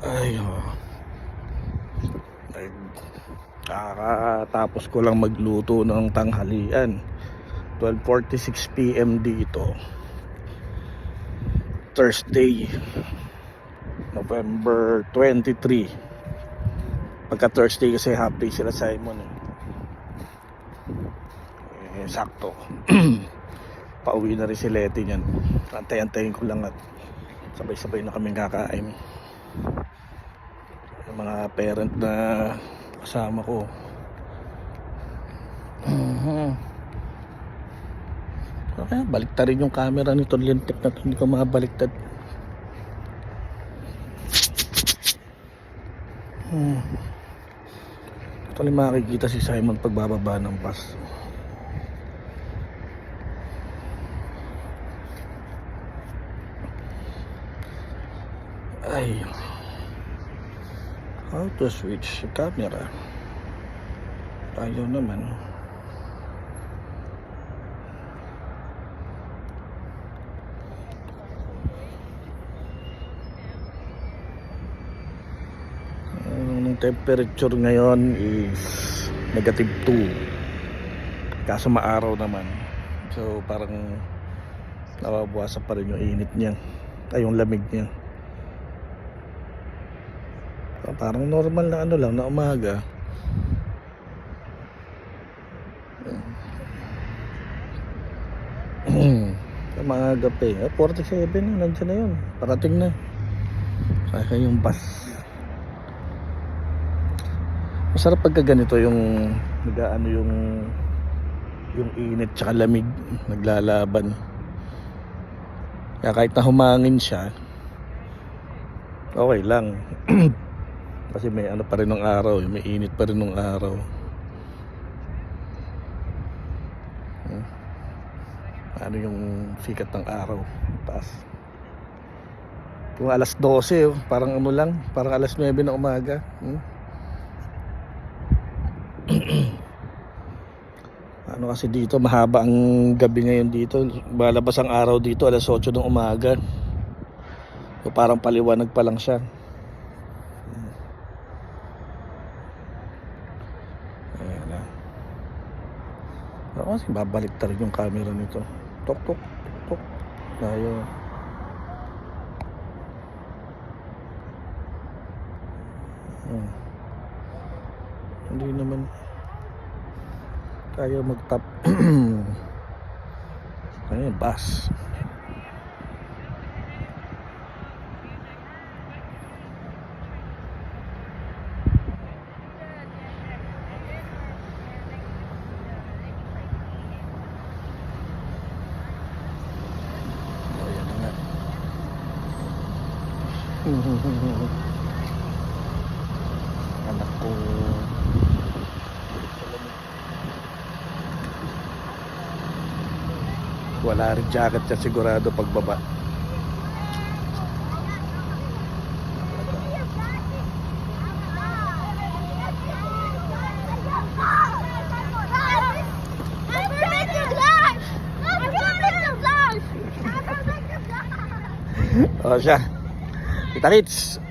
Ay, kakatapos ko lang magluto ng tanghalian. 12:46 PM dito, Thursday, November 23. Pagka Thursday kasi half day sila Simon sakto. Pauwi na rin si Letty niyan. Antay-antayin ko lang at sabay-sabay na kaming kakain. Yung mga parent na kasama ko. Okay, baliktad rin yung camera nito, lintik na to, hindi ko makabaliktad. Ito lang makikita si Simon pagbababa ng bus. Ay, how to switch camera? Ayaw naman. Ang temperature ngayon is -2. Kaso maaraw naman. So parang nababawasan pa rin yung init niya. Ay, yung lamig niya. Parang normal na ano lang na umaga. Mga gabi 47 na, nandiyan na yun, parating na. Kaya yung bus masarap pagka ganito, yung nag-ano yung init tsaka lamig naglalaban. Kaya kahit na humangin siya, okay lang. Kasi may ano pa rin ng araw, may init pa rin ng araw. Ano yung sikat ng araw, taas. Kung alas 12, parang ano lang, parang alas 9 ng umaga. Ano kasi dito, mahaba ang gabi ngayon dito. Malabas ang araw dito alas 8 ng umaga. So parang paliwanag pa lang siya. Ayan na. Ako kasi babalik ta rin yung camera nito. Tok tok tok. Ayaw. Hindi naman kaya mag-tap. Ayun, bus. Ayan na nga. Anak ko. Wala rin jacket siya sigurado pagbaba. O siya, kita-kits.